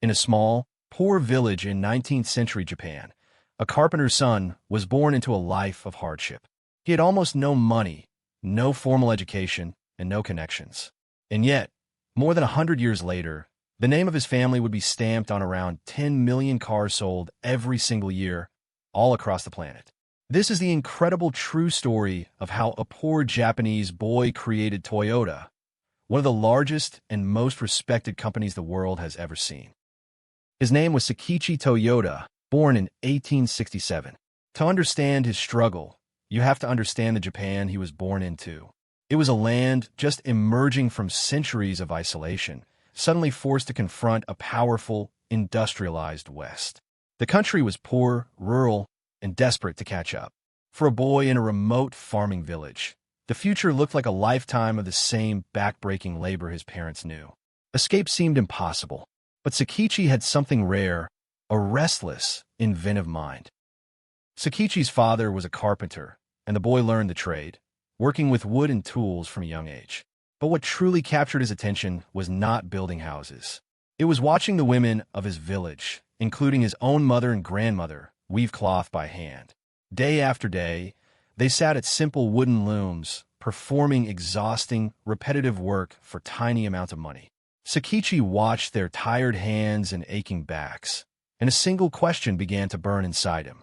In a small, poor village in 19th century Japan, a carpenter's son was born into a life of hardship. He had almost no money, no formal education, and no connections. And yet, more than 100 years later, the name of his family would be stamped on around 10 million cars sold every single year, all across the planet. This is the incredible true story of how a poor Japanese boy created Toyota, one of the largest and most respected companies the world has ever seen. His name was Sakichi Toyoda, born in 1867. To understand his struggle, you have to understand the Japan he was born into. It was a land just emerging from centuries of isolation, suddenly forced to confront a powerful, industrialized West. The country was poor, rural, and desperate to catch up. For a boy in a remote farming village, the future looked like a lifetime of the same back-breaking labor his parents knew. Escape seemed impossible, but Sakichi had something rare, a restless, inventive mind. Sakichi's father was a carpenter, and the boy learned the trade, working with wood and tools from a young age. But what truly captured his attention was not building houses. It was watching the women of his village, including his own mother and grandmother, weave cloth by hand. Day after day, they sat at simple wooden looms, performing exhausting, repetitive work for tiny amounts of money. Sakichi watched their tired hands and aching backs, and a single question began to burn inside him.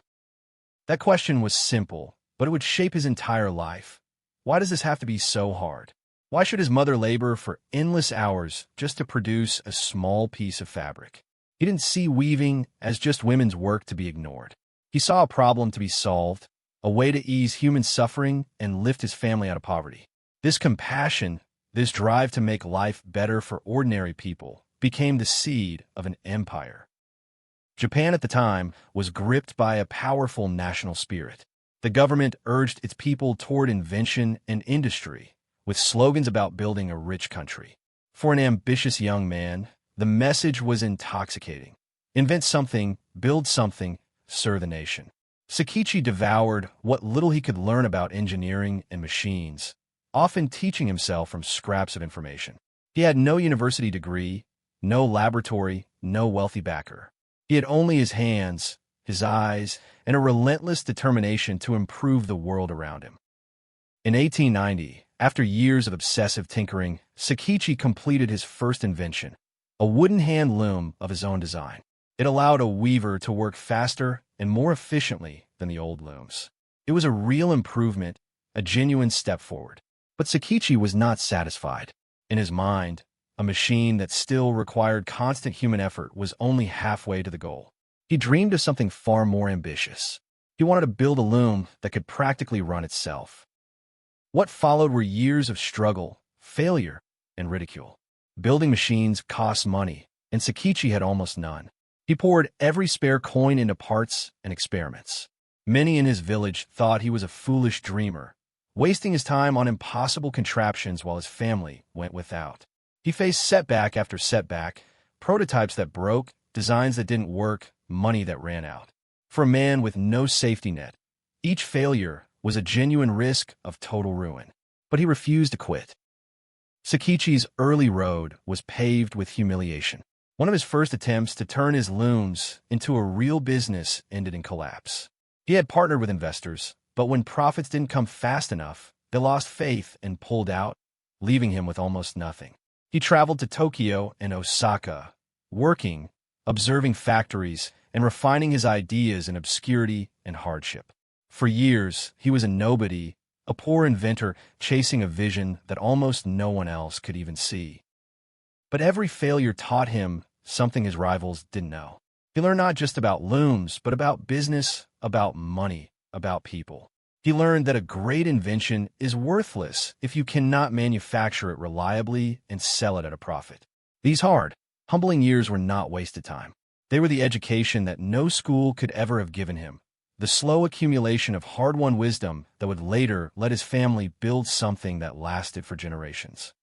That question was simple, but it would shape his entire life. Why does this have to be so hard? Why should his mother labor for endless hours just to produce a small piece of fabric? He didn't see weaving as just women's work to be ignored. He saw a problem to be solved, a way to ease human suffering and lift his family out of poverty. This compassion, this drive to make life better for ordinary people, became the seed of an empire. Japan at the time was gripped by a powerful national spirit. The government urged its people toward invention and industry, with slogans about building a rich country. For an ambitious young man, the message was intoxicating. Invent something, build something, serve the nation. Sakichi devoured what little he could learn about engineering and machines, often teaching himself from scraps of information. He had no university degree, no laboratory, no wealthy backer. He had only his hands, his eyes, and a relentless determination to improve the world around him. In 1890, after years of obsessive tinkering, Sakichi completed his first invention, a wooden hand loom of his own design. It allowed a weaver to work faster and more efficiently than the old looms. It was a real improvement, a genuine step forward. But Sakichi was not satisfied. In his mind, a machine that still required constant human effort was only halfway to the goal. He dreamed of something far more ambitious. He wanted to build a loom that could practically run itself. What followed were years of struggle, failure, and ridicule. Building machines cost money, and Sakichi had almost none. He poured every spare coin into parts and experiments. Many in his village thought he was a foolish dreamer, wasting his time on impossible contraptions while his family went without. He faced setback after setback, prototypes that broke, designs that didn't work, money that ran out. For a man with no safety net, each failure was a genuine risk of total ruin. But he refused to quit. Sakichi's early road was paved with humiliation. One of his first attempts to turn his looms into a real business ended in collapse. He had partnered with investors, but when profits didn't come fast enough, they lost faith and pulled out, leaving him with almost nothing. He traveled to Tokyo and Osaka, working, observing factories, and refining his ideas in obscurity and hardship. For years, he was a nobody, a poor inventor chasing a vision that almost no one else could even see. But every failure taught him something his rivals didn't know. He learned not just about looms, but about business, about money, about people. He learned that a great invention is worthless if you cannot manufacture it reliably and sell it at a profit. These hard, humbling years were not wasted time. They were the education that no school could ever have given him, the slow accumulation of hard-won wisdom that would later let his family build something that lasted for generations.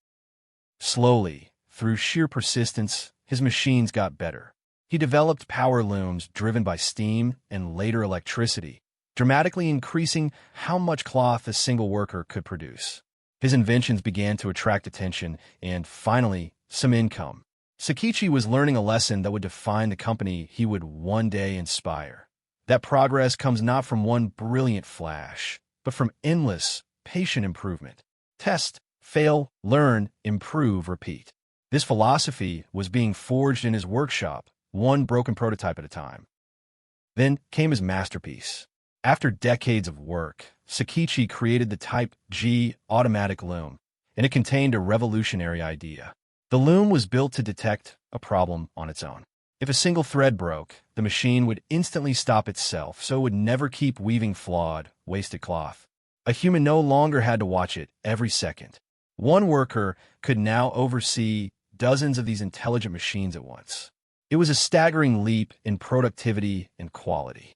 Slowly, through sheer persistence, his machines got better. He developed power looms driven by steam and later electricity, dramatically increasing how much cloth a single worker could produce. His inventions began to attract attention and, finally, some income. Sakichi was learning a lesson that would define the company he would one day inspire. That progress comes not from one brilliant flash, but from endless, patient improvement. Test, fail, learn, improve, repeat. This philosophy was being forged in his workshop, one broken prototype at a time. Then came his masterpiece. After decades of work, Sakichi created the Type G automatic loom, and it contained a revolutionary idea. The loom was built to detect a problem on its own. If a single thread broke, the machine would instantly stop itself, so it would never keep weaving flawed, wasted cloth. A human no longer had to watch it every second. One worker could now oversee dozens of these intelligent machines at once. It was a staggering leap in productivity and quality.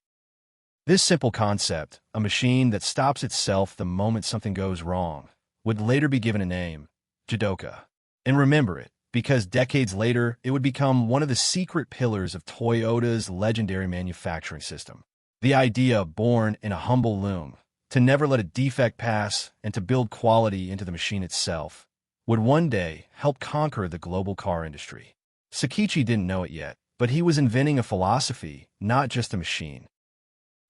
This simple concept, a machine that stops itself the moment something goes wrong, would later be given a name, Judoka. And remember it, because decades later, it would become one of the secret pillars of Toyota's legendary manufacturing system. The idea, born in a humble loom, to never let a defect pass and to build quality into the machine itself, would one day help conquer the global car industry. Sakichi didn't know it yet, but he was inventing a philosophy, not just a machine.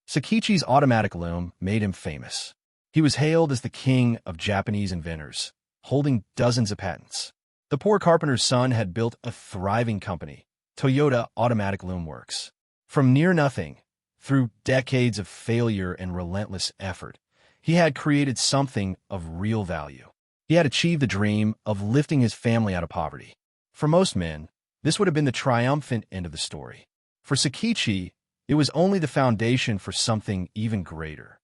Sakichi's automatic loom made him famous. He was hailed as the king of Japanese inventors, holding dozens of patents. The poor carpenter's son had built a thriving company, Toyoda Automatic Loom Works. From near nothing, through decades of failure and relentless effort, he had created something of real value. He had achieved the dream of lifting his family out of poverty. For most men, this would have been the triumphant end of the story. For Sakichi, it was only the foundation for something even greater.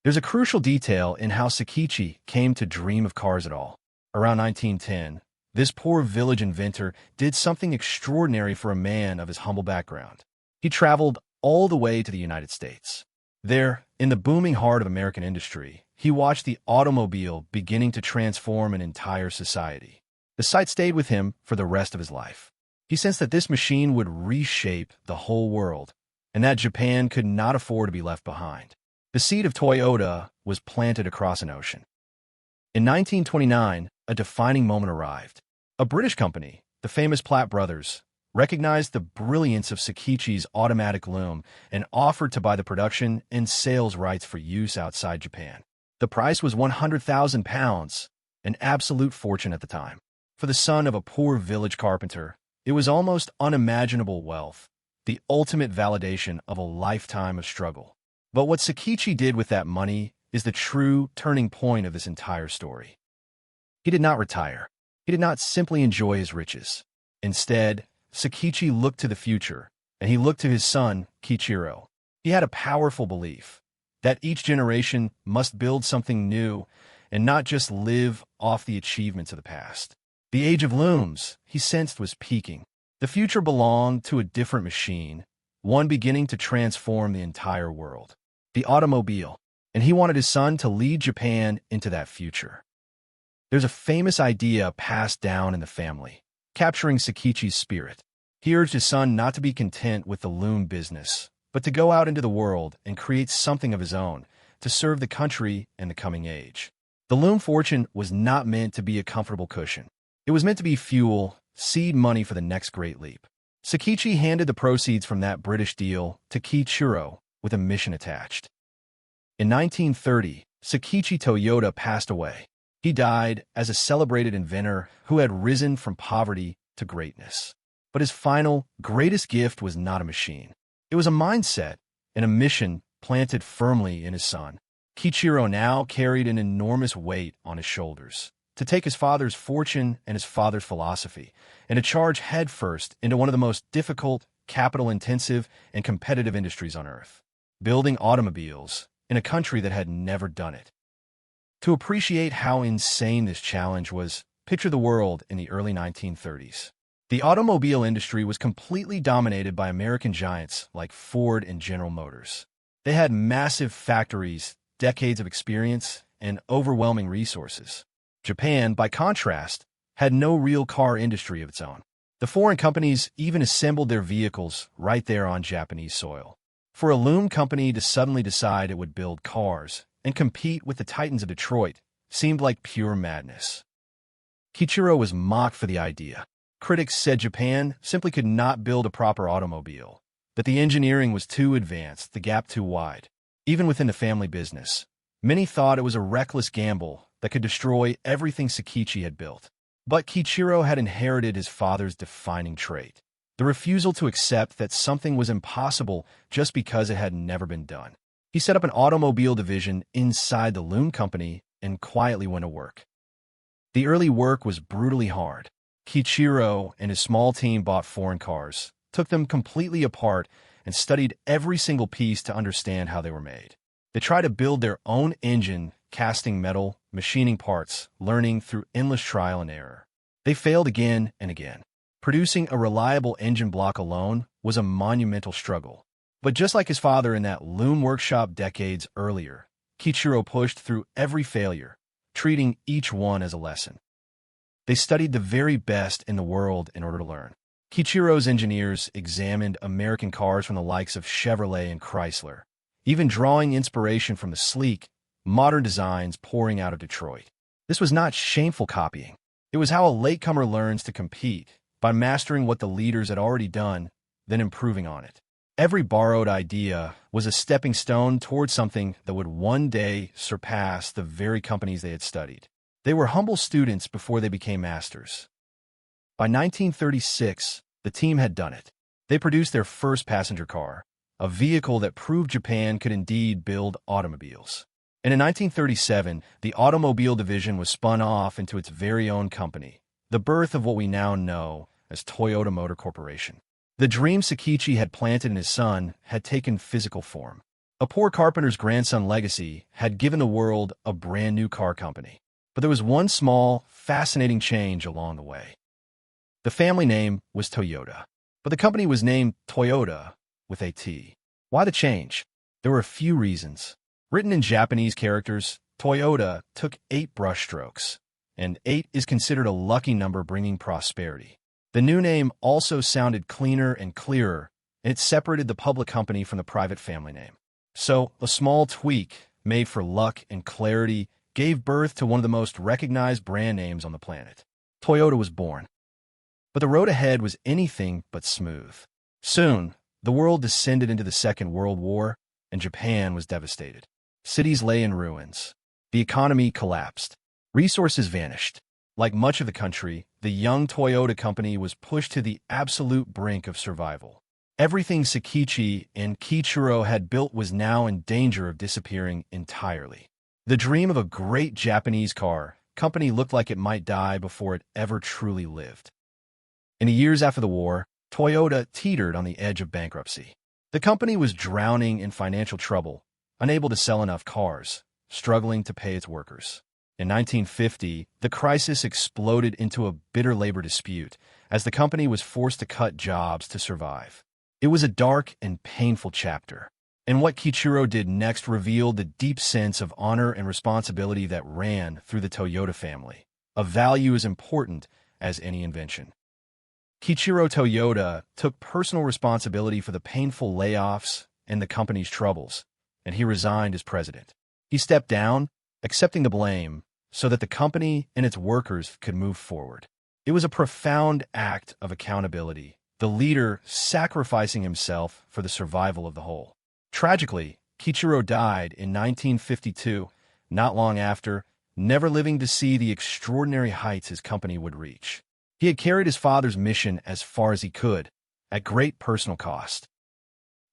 There's a crucial detail in how Sakichi came to dream of cars at all. Around 1910, this poor village inventor did something extraordinary for a man of his humble background. He traveled all the way to the United States. There, in the booming heart of American industry, he watched the automobile beginning to transform an entire society. The sight stayed with him for the rest of his life. He sensed that this machine would reshape the whole world, and that Japan could not afford to be left behind. The seed of Toyota was planted across an ocean. In 1929, a defining moment arrived. A British company, the famous Platt Brothers, recognized the brilliance of Sakichi's automatic loom and offered to buy the production and sales rights for use outside Japan. The price was £100,000, an absolute fortune at the time. For the son of a poor village carpenter, it was almost unimaginable wealth, the ultimate validation of a lifetime of struggle. But what Sakichi did with that money is the true turning point of this entire story. He did not retire. He did not simply enjoy his riches. Instead, Sakichi looked to the future, and he looked to his son, Kiichiro. He had a powerful belief that each generation must build something new and not just live off the achievements of the past. The age of looms, he sensed, was peaking. The future belonged to a different machine, one beginning to transform the entire world. The automobile, and he wanted his son to lead Japan into that future. There's a famous idea passed down in the family, capturing Sakichi's spirit. He urged his son not to be content with the loom business, but to go out into the world and create something of his own to serve the country and the coming age. The loom fortune was not meant to be a comfortable cushion. It was meant to be fuel, seed money for the next great leap. Sakichi handed the proceeds from that British deal to Kiichiro with a mission attached. In 1930, Sakichi Toyoda passed away. He died as a celebrated inventor who had risen from poverty to greatness. But his final, greatest gift was not a machine. It was a mindset and a mission planted firmly in his son. Kiichiro now carried an enormous weight on his shoulders to take his father's fortune and his father's philosophy and to charge headfirst into one of the most difficult, capital-intensive, and competitive industries on Earth, building automobiles in a country that had never done it. To appreciate how insane this challenge was, picture the world in the early 1930s. The automobile industry was completely dominated by American giants like Ford and General Motors. They had massive factories, decades of experience, and overwhelming resources. Japan, by contrast, had no real car industry of its own. The foreign companies even assembled their vehicles right there on Japanese soil. For a loom company to suddenly decide it would build cars and compete with the titans of Detroit seemed like pure madness. Kiichiro was mocked for the idea. Critics said Japan simply could not build a proper automobile, that the engineering was too advanced, the gap too wide. Even within the family business, many thought it was a reckless gamble that could destroy everything Sakichi had built. But Kiichiro had inherited his father's defining trait, the refusal to accept that something was impossible just because it had never been done. He set up an automobile division inside the Loom company and quietly went to work. The early work was brutally hard. Kiichiro and his small team bought foreign cars, took them completely apart, and studied every single piece to understand how they were made. They tried to build their own engine, casting metal, machining parts, learning through endless trial and error. They failed again and again. Producing a reliable engine block alone was a monumental struggle. But just like his father in that Loom workshop decades earlier, Kiichiro pushed through every failure, treating each one as a lesson. They studied the very best in the world in order to learn. Kiichiro's engineers examined American cars from the likes of Chevrolet and Chrysler, even drawing inspiration from the sleek, modern designs pouring out of Detroit. This was not shameful copying. It was how a latecomer learns to compete, by mastering what the leaders had already done, then improving on it. Every borrowed idea was a stepping stone toward something that would one day surpass the very companies they had studied. They were humble students before they became masters. By 1936, the team had done it. They produced their first passenger car, a vehicle that proved Japan could indeed build automobiles. And in 1937, the automobile division was spun off into its very own company, the birth of what we now know as Toyota Motor Corporation. The dream Sakichi had planted in his son had taken physical form. A poor carpenter's grandson legacy had given the world a brand new car company. But there was one small, fascinating change along the way. The family name was Toyoda, but the company was named Toyoda with a T. Why the change? There were a few reasons. Written in Japanese characters, Toyoda took 8 brushstrokes, and 8 is considered a lucky number bringing prosperity. The new name also sounded cleaner and clearer, and it separated the public company from the private family name. So, a small tweak, made for luck and clarity, gave birth to one of the most recognized brand names on the planet. Toyota was born. But the road ahead was anything but smooth. Soon, the world descended into the Second World War, and Japan was devastated. Cities lay in ruins. The economy collapsed. Resources vanished. Like much of the country, the young Toyota company was pushed to the absolute brink of survival. Everything Sakichi and Kiichiro had built was now in danger of disappearing entirely. The dream of a great Japanese car company looked like it might die before it ever truly lived. In the years after the war, Toyota teetered on the edge of bankruptcy. The company was drowning in financial trouble, unable to sell enough cars, struggling to pay its workers. In 1950, the crisis exploded into a bitter labor dispute as the company was forced to cut jobs to survive. It was a dark and painful chapter, and what Kiichiro did next revealed the deep sense of honor and responsibility that ran through the Toyota family, a value as important as any invention. Kiichiro Toyoda took personal responsibility for the painful layoffs and the company's troubles, and he resigned as president. He stepped down, accepting the blame, so that the company and its workers could move forward. It was a profound act of accountability, the leader sacrificing himself for the survival of the whole. Tragically, Kiichiro died in 1952, not long after, never living to see the extraordinary heights his company would reach. He had carried his father's mission as far as he could, at great personal cost.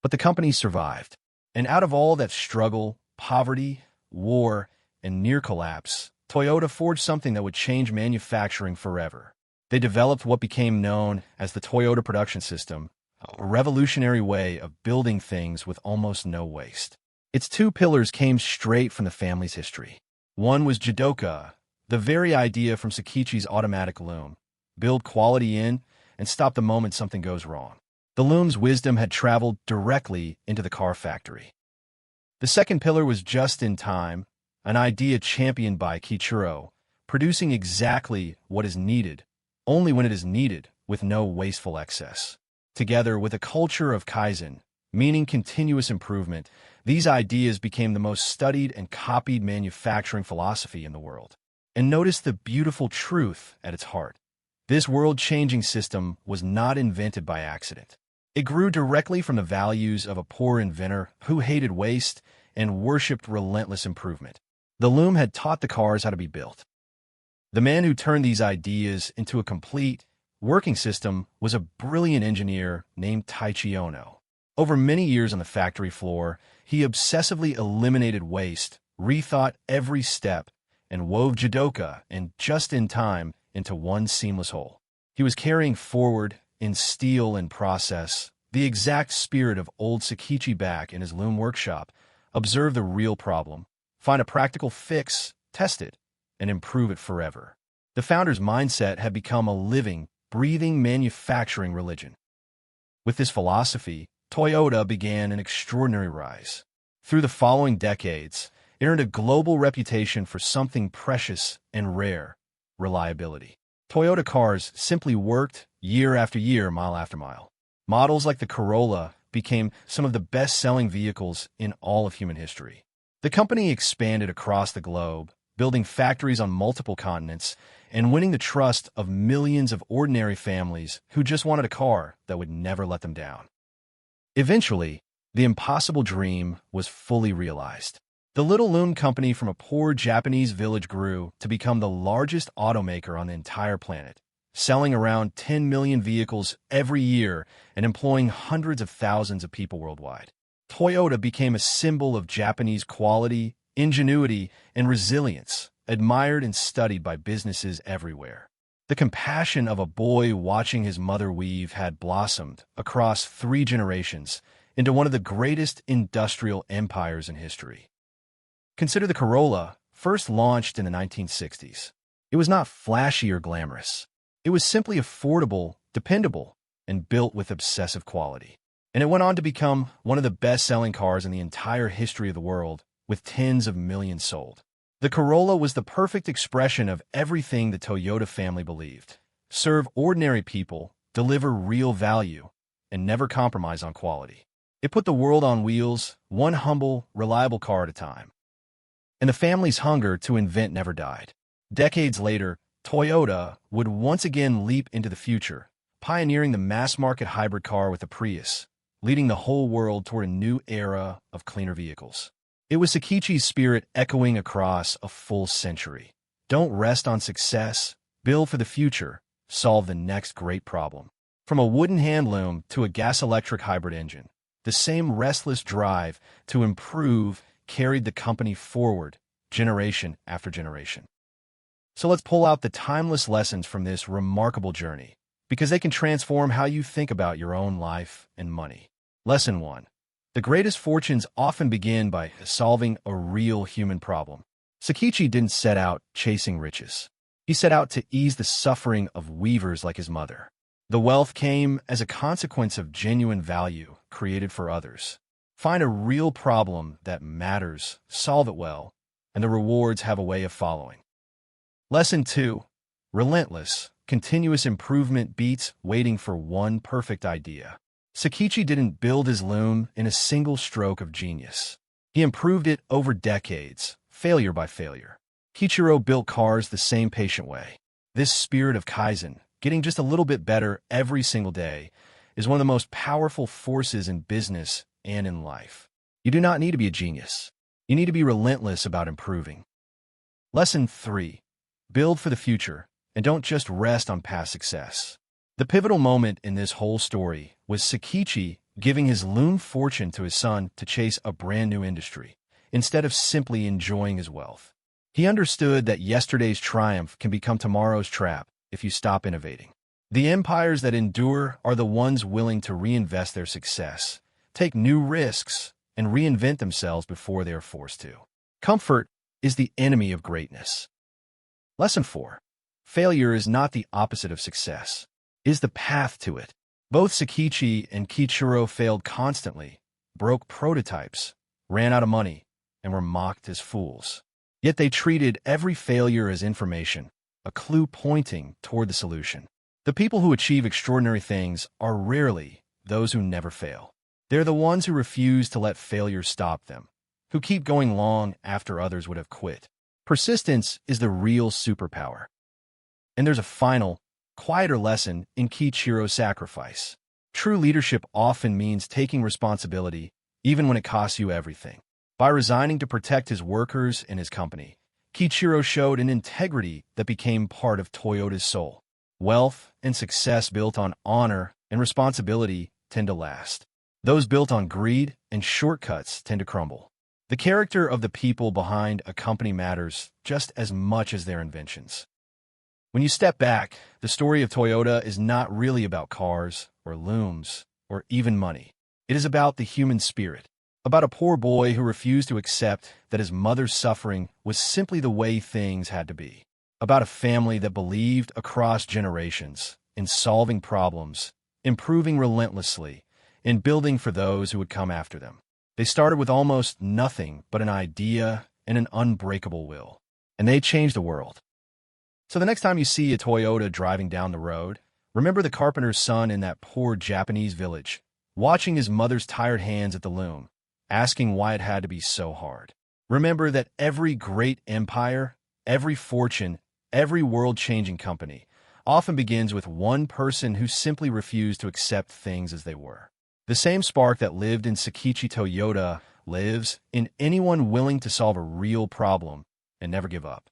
But the company survived, and out of all that struggle, poverty, war, and near collapse, Toyota forged something that would change manufacturing forever. They developed what became known as the Toyota production system, a revolutionary way of building things with almost no waste. Its 2 pillars came straight from the family's history. One was Jidoka, the very idea from Sakichi's automatic loom. Build quality in and stop the moment something goes wrong. The loom's wisdom had traveled directly into the car factory. The second pillar was just in time, an idea championed by Kiichiro, producing exactly what is needed, only when it is needed, with no wasteful excess. Together with a culture of Kaizen, meaning continuous improvement, these ideas became the most studied and copied manufacturing philosophy in the world. And notice the beautiful truth at its heart. This world-changing system was not invented by accident. It grew directly from the values of a poor inventor who hated waste and worshipped relentless improvement. The loom had taught the cars how to be built. The man who turned these ideas into a complete, working system was a brilliant engineer named Kiichiro. Over many years on the factory floor, he obsessively eliminated waste, rethought every step, and wove judoka and just-in-time into one seamless whole. He was carrying forward, in steel and process, the exact spirit of old Sakichi back in his loom workshop. Observe the real problem, find a practical fix, test it, and improve it forever. The founder's mindset had become a living, breathing manufacturing religion. With this philosophy, Toyota began an extraordinary rise. Through the following decades, it earned a global reputation for something precious and rare: reliability. Toyota cars simply worked year after year, mile after mile. Models like the Corolla became some of the best-selling vehicles in all of human history. The company expanded across the globe, building factories on multiple continents and winning the trust of millions of ordinary families who just wanted a car that would never let them down. Eventually, the impossible dream was fully realized. The little loom company from a poor Japanese village grew to become the largest automaker on the entire planet, selling around 10 million vehicles every year and employing hundreds of thousands of people worldwide. Toyota became a symbol of Japanese quality, ingenuity, and resilience, admired and studied by businesses everywhere. The compassion of a boy watching his mother weave had blossomed across 3 generations into one of the greatest industrial empires in history. Consider the Corolla, first launched in the 1960s. It was not flashy or glamorous. It was simply affordable, dependable, and built with obsessive quality. And it went on to become one of the best-selling cars in the entire history of the world, with tens of millions sold. The Corolla was the perfect expression of everything the Toyota family believed: serve ordinary people, deliver real value, and never compromise on quality. It put the world on wheels, one humble, reliable car at a time. And the family's hunger to invent never died. Decades later, Toyota would once again leap into the future, pioneering the mass-market hybrid car with the Prius, leading the whole world toward a new era of cleaner vehicles. It was Sakichi's spirit echoing across a full century. Don't rest on success, build for the future, solve the next great problem. From a wooden hand loom to a gas-electric hybrid engine, the same restless drive to improve carried the company forward, generation after generation. So let's pull out the timeless lessons from this remarkable journey, because they can transform how you think about your own life and money. Lesson 1. The greatest fortunes often begin by solving a real human problem. Sakichi didn't set out chasing riches. He set out to ease the suffering of weavers like his mother. The wealth came as a consequence of genuine value created for others. Find a real problem that matters, solve it well, and the rewards have a way of following. Lesson 2. Relentless, continuous improvement beats waiting for one perfect idea. Sakichi didn't build his loom in a single stroke of genius. He improved it over decades, failure by failure. Kiichiro built cars the same patient way. This spirit of Kaizen, getting just a little bit better every single day, is one of the most powerful forces in business and in life. You do not need to be a genius. You need to be relentless about improving. Lesson 3. Build for the future, and don't just rest on past success. The pivotal moment in this whole story was Sakichi giving his loom fortune to his son to chase a brand new industry, instead of simply enjoying his wealth. He understood that yesterday's triumph can become tomorrow's trap if you stop innovating. The empires that endure are the ones willing to reinvest their success, take new risks, and reinvent themselves before they are forced to. Comfort is the enemy of greatness. Lesson 4. Failure is not the opposite of success. It is the path to it. Both Sakichi and Kiichiro failed constantly, broke prototypes, ran out of money, and were mocked as fools. Yet they treated every failure as information, a clue pointing toward the solution. The people who achieve extraordinary things are rarely those who never fail. They're the ones who refuse to let failure stop them, who keep going long after others would have quit. Persistence is the real superpower. And there's a final, quieter lesson in Kiichiro's sacrifice. True leadership often means taking responsibility, even when it costs you everything. By resigning to protect his workers and his company, Kiichiro showed an integrity that became part of Toyota's soul. Wealth and success built on honor and responsibility tend to last. Those built on greed and shortcuts tend to crumble. The character of the people behind a company matters just as much as their inventions. When you step back, the story of Toyota is not really about cars or looms or even money. It is about the human spirit, about a poor boy who refused to accept that his mother's suffering was simply the way things had to be, about a family that believed across generations in solving problems, improving relentlessly, and building for those who would come after them. They started with almost nothing but an idea and an unbreakable will, and they changed the world. So the next time you see a Toyota driving down the road, remember the carpenter's son in that poor Japanese village, watching his mother's tired hands at the loom, asking why it had to be so hard. Remember that every great empire, every fortune, every world-changing company often begins with one person who simply refused to accept things as they were. The same spark that lived in Sakichi Toyoda lives in anyone willing to solve a real problem and never give up.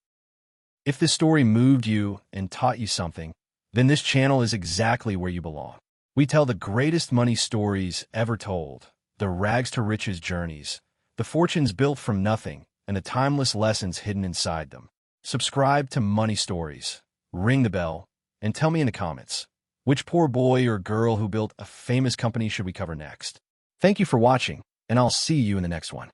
If this story moved you and taught you something, then this channel is exactly where you belong. We tell the greatest money stories ever told, the rags to riches journeys, the fortunes built from nothing, and the timeless lessons hidden inside them. Subscribe to Money Stories, ring the bell, and tell me in the comments, which poor boy or girl who built a famous company should we cover next? Thank you for watching, and I'll see you in the next one.